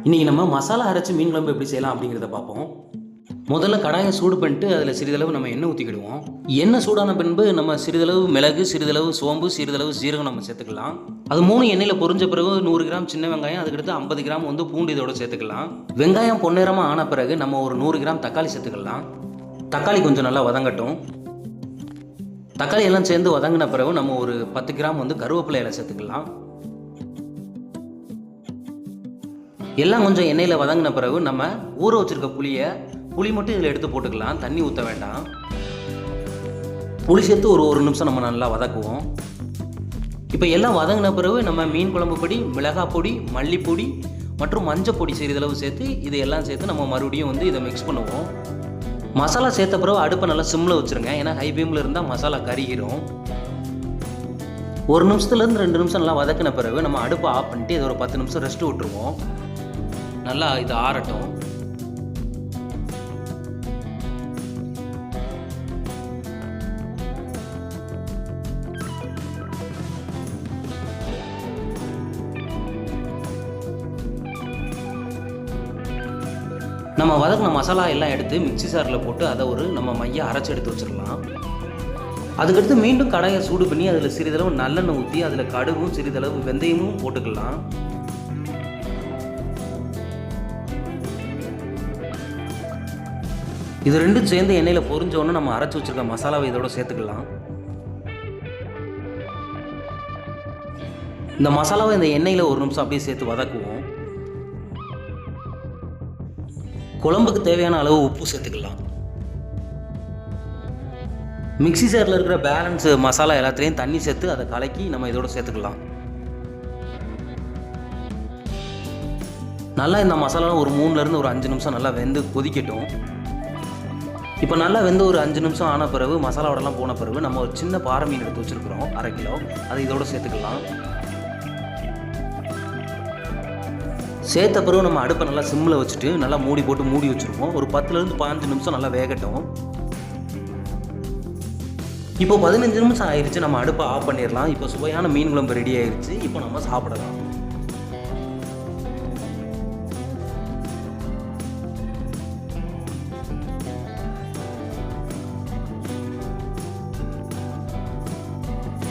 இன்றைக்கி நம்ம மசாலா அரைச்சி மீன் குழம்பு எப்படி செய்யலாம் அப்படிங்கிறத பார்ப்போம். முதல்ல கடாயை சூடு பண்ணிட்டு அதில் சிறிதளவு நம்ம எண்ணெய் ஊற்றிக்கிடுவோம். எண்ணெய் சூடான பின்பு நம்ம சிறிதளவு மிளகு, சிறிதளவு சோம்பு, சிறிதளவு சீரகம் நம்ம சேர்த்துக்கலாம். அது 3 எண்ணெயில் பொரிஞ்ச பிறகு 100 கிராம் சின்ன வெங்காயம், அதுக்கடுத்து 50 கிராம் பூண்டு இதோட சேர்த்துக்கலாம். வெங்காயம் பொன்னிறமாக ஆன பிறகு நம்ம ஒரு 100 கிராம் தக்காளி சேர்த்துக்கலாம். தக்காளி கொஞ்சம் நல்லா வதங்கட்டும். தக்காளி எல்லாம் சேர்ந்து வதங்கின பிறகு நம்ம ஒரு 10 கிராம் கருவேப்பிலை இலை சேர்த்துக்கலாம். எல்லாம் கொஞ்சம் எண்ணெயில் வதங்கின பிறகு நம்ம ஊற வச்சுருக்க புளி மட்டும் இதில் எடுத்து போட்டுக்கலாம். தண்ணி ஊற்ற வேண்டாம். புளி சேர்த்து ஒரு நிமிஷம் நம்ம நல்லா வதக்குவோம். இப்போ எல்லாம் வதங்கின பிறகு நம்ம மீன் குழம்பு பொடி, மிளகாய் பொடி, மல்லிப்பொடி மற்றும் மஞ்சள் பொடி சிறிதளவு சேர்த்து இது எல்லாம் சேர்த்து நம்ம மறுபடியும் இதை மிக்ஸ் பண்ணுவோம். மசாலா சேர்த்த பிறகு அடுப்பை நல்லா சிம்மில் வச்சுருங்க. ஏன்னா ஹை பீமில் இருந்தால் மசாலா கருகிரும். 1 நிமிஷத்துலேருந்து 2 நிமிஷம் நல்லா வதக்கின பிறகு நம்ம அடுப்பை ஆஃப் பண்ணிட்டு இதை ஒரு 10 நிமிஷம் ரெஸ்ட்டு விட்டுருவோம். நல்லா இது ஆறட்டும். நம்ம வதக்கின மசாலா எல்லாம் எடுத்து மிக்ஸி ஜாரில் போட்டு அதை நம்ம மைய அரைச்சி எடுத்து வச்சிடலாம். அதுக்கடுத்து மீண்டும் கடாயை சூடு பண்ணி அதில் சிறிதளவு நல்லெண்ணெய் ஊற்றி அதில் கடுகும் சிறிதளவு வெந்தயமும் போட்டுக்கலாம். இது ரெண்டும் சேர்ந்து எண்ணெயில் பொரிஞ்சோன்னு நம்ம அரைச்சி வச்சுருக்க மசாலாவை இதோட சேர்த்துக்கலாம். இந்த மசாலாவை இந்த எண்ணெயில் 1 நிமிஷம் அப்படியே சேர்த்து வதக்குவோம். குழம்புக்கு தேவையான அளவு உப்பு சேர்த்துக்கலாம். மிக்ஸி ஜாரில் இருக்கிற பேலன்ஸ் மசாலா எல்லாத்துலேயும் தண்ணி சேர்த்து அதை கலக்கி நம்ம இதோட சேர்த்துக்கலாம். நல்லா இந்த மசாலாலாம் ஒரு 3லேருந்து ஒரு 5 நிமிஷம் நல்லா வெந்து கொதிக்கட்டும். இப்போ நல்லா வெந்து ஒரு 5 நிமிஷம் ஆன பிறகு மசாலாவோடலாம் போன பிறகு நம்ம ஒரு சின்ன பாறை மீன் எடுத்து வச்சுருக்குறோம், 1/2 கிலோ. அதை இதோட சேர்த்துக்கலாம். சேர்த்த பிறகு நம்ம அடுப்பை நல்லா சிம்மில் வச்சுட்டு நல்லா மூடி போட்டு மூடி வச்சுருவோம். ஒரு 10லேருந்து 15 நிமிஷம் நல்லா வேகட்டும். இப்போ 15 நிமிஷம் ஆயிடுச்சு. நம்ம அடுப்பை ஆஃப் பண்ணிடலாம். இப்போ சுவையான மீன் குழம்பு ரெடி ஆயிடுச்சு. இப்போ நம்ம சாப்பிடலாம்.